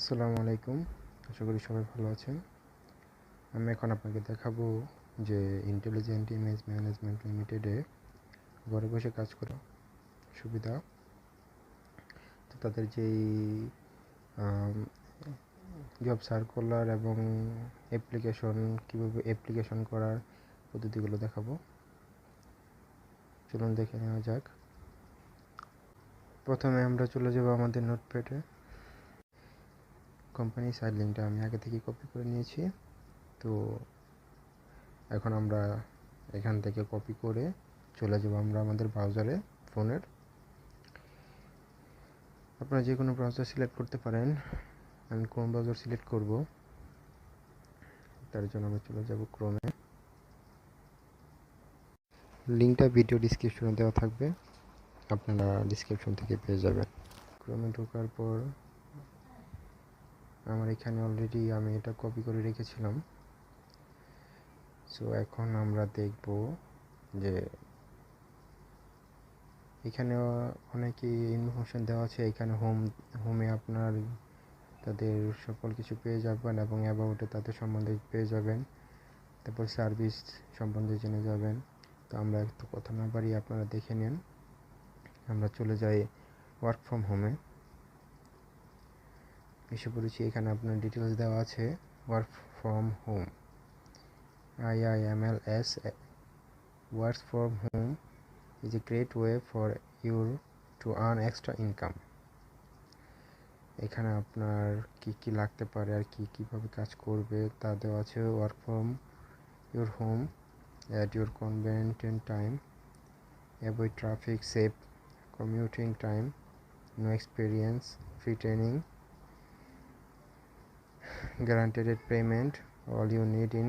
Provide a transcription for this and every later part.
আসসালামু আলাইকুম। আশা করি সবাই ভালো আছেন। আমি এখন আপনাকে দেখাবো যে ইন্টেলিজেন্ট ইমেজ ম্যানেজমেন্ট লিমিটেডে ঘরে বসে কাজ করা সুবিধা। তো তাদের যেই জব সার্কুলার এবং কীভাবে অ্যাপ্লিকেশন করার পদ্ধতিগুলো দেখাবো। চলুন দেখে নেওয়া যাক। প্রথমে আমরা চলে যাব আমাদের নোটপ্যাডে। কোম্পানি সাইড লিঙ্কটা আমি আগে থেকে কপি করে নিয়েছি। তো এখন আমরা এখান থেকে কপি করে চলে যাব আমরা আমাদের ব্রাউজারে। ফোনের আপনারা যে কোনো ব্রাউজার সিলেক্ট করতে পারেন। আমি ক্রোম ব্রাউজার সিলেক্ট করব। তার জন্য আমরা চলে যাব ক্রোমে। লিঙ্কটা ভিডিও ডিসক্রিপশনে দেওয়া থাকবে, আপনারা ডিসক্রিপশন থেকে পেয়ে যাবেন। ক্রোমে ঢোকার পর আমার এখানে অলরেডি আমি এটা কপি করে রেখেছিলাম। সো এখন আমরা দেখব যে এখানে অনেকই ইনফরমেশন দেওয়া আছে। এখানে হোমে আপনার তাদের সকল কিছু পেয়ে যাবেন এবং অ্যাবাউটে তাদের সম্বন্ধে পেয়ে যাবেন। তারপর সার্ভিস সম্বন্ধে জেনে যাবেন। তো আমরা একটু কথা না বাড়িয়ে আপনারা দেখে নিন। আমরা চলে যাই ওয়ার্ক ফ্রম হোমে। এসে পড়েছি। এখানে আপনার ডিটেলস দেওয়া আছে। Work from home IIMLS works from home is a great way for you to earn extra income. এখানে আপনার কি লাগতে পারে আর কিভাবে কাজ করবে তা দেওয়া আছে। Work from your home at your convenient time, avoid traffic, save commuting time, no experience, free training, guaranteed payment. All you need in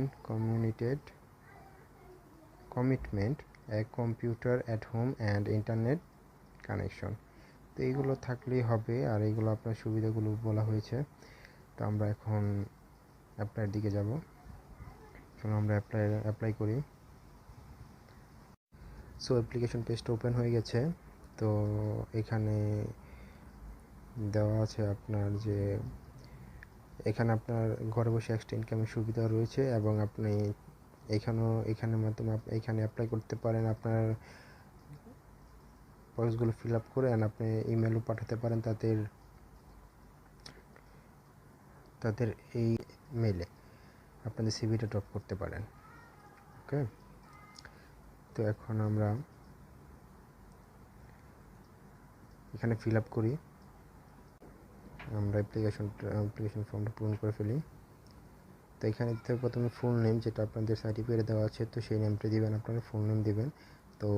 commitment, a computer at home and internet connection. তো এইগুলো থাকলেই হবে। আর এইগুলো আপনার সুবিধাগুলো বলা হয়েছে। তো আমরা এখন অ্যাপ্লাইয়ের দিকে যাব। চলুন আমরা অ্যাপ্লাই করি। সো অ্যাপ্লিকেশন পেজটা ওপেন হয়ে গেছে। তো এখানে দেওয়া আছে আপনার যে এখানে আপনার ঘরে বসে এক্সট্রা ইনকামের সুবিধা রয়েছে এবং আপনি এখানের মাধ্যমে এখানে অ্যাপ্লাই করতে পারেন। আপনার বক্সগুলো ফিল আপ করে আপনি ইমেলও পাঠাতে পারেন তাদের এই মেলে আপনাদের সিভিটা ড্রপ করতে পারেন। ওকে, তো এখন আমরা এখানে ফিল আপ করি। আমরা অ্যাপ্লিকেশন ফর্মটা পূরণ করে ফেলি। তো এখানে প্রথমে ফুল নেম, যেটা আপনাদের সার্টিফিকেটে দেওয়া আছে, তো সেই নেমটা দিবেন। আপনারা ফুল নেম দিবেন। তো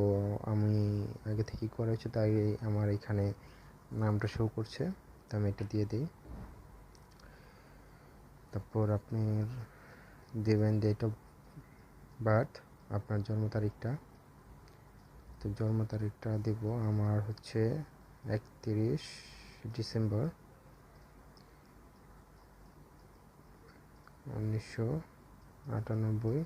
আমি আগে থেকেই করা হয়েছে, তাই আমার এখানে নামটা শো করছে, তো আমি এটা দিয়ে দিই। তারপর আপনি দেবেন ডেট অফ বার্থ, আপনার জন্ম তারিখটা। তো জন্ম তারিখটা দেব আমার হচ্ছে 31 ডিসেম্বর 1998,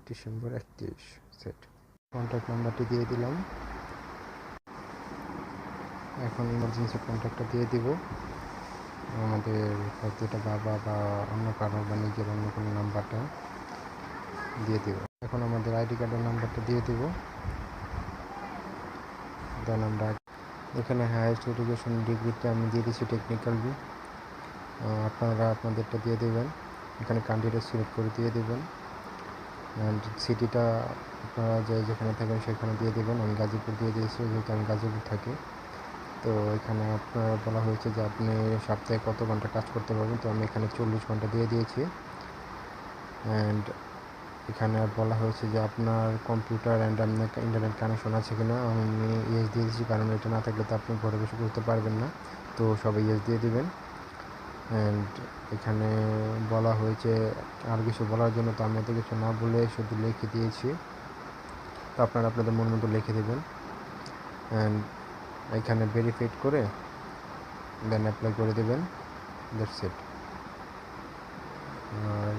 ডিসেম্বর 31 সেট। কন্ট্যাক্ট নাম্বারটি দিয়ে দিলাম। এখন ইমার্জেন্সি কন্ট্যাক্টটা দিয়ে দিব, আমাদের হয়তো বাবা বা অন্য কারো বা নিজের অন্য কোনো নাম্বারটা দিয়ে দেব। এখন আমাদের আইডি কার্ডের নাম্বারটা দিয়ে দেব। দেন আমরা এখানে হাইয়েস্ট এডুকেশন ডিগ্রিতে আমি দিয়ে দিচ্ছি টেকনিক্যাল বি। আপনারা আপনাদেরটা দিয়ে দেবেন। এখানে কান্ট্রিটা সিলেক্ট করে দিয়ে দেবেন। অ্যান্ড সিটিটা আপনারা যেখানে থাকেন সেখানে দিয়ে দেবেন। আমি গাজীপুর দিয়ে দিয়েছি, যেহেতু আমি গাজীপুর থাকি। তো এখানে আপনার বলা হয়েছে যে আপনি সপ্তাহে কত ঘন্টা কাজ করতে পারবেন। তো আমি এখানে 40 ঘন্টা দিয়ে দিয়েছি। অ্যান্ড এখানে বলা হয়েছে যে আপনার কম্পিউটার অ্যান্ড আপনার ইন্টারনেট কানেকশন আছে কিনা। আমি ইয়েস দিয়ে দিয়েছি, কারণ এটা না থাকলে তো আপনি ঘরে বসে করতে পারবেন না। তো সবাই ইয়েস দিয়ে দিবেন। অ্যান্ড এখানে বলা হয়েছে আর কিছু বলার জন্য, তো আমি এত কিছু না বলে শুধু লিখে দিয়েছি। তো আপনারা আপনাদের মন মতো লিখে দেবেন। অ্যান্ড এখানে ভেরিফাইড করে দেন অ্যাপ্লাই করে দেবেন। That's it. আর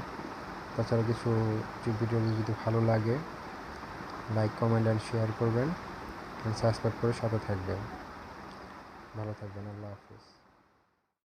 তাছাড়া ভিডিও যদি ভালো লাগে লাইক, কমেন্ট অ্যান্ড শেয়ার করবেন। সাবস্ক্রাইব করে সাথে থাকবেন। ভালো থাকবেন। আল্লাহ হাফিজ।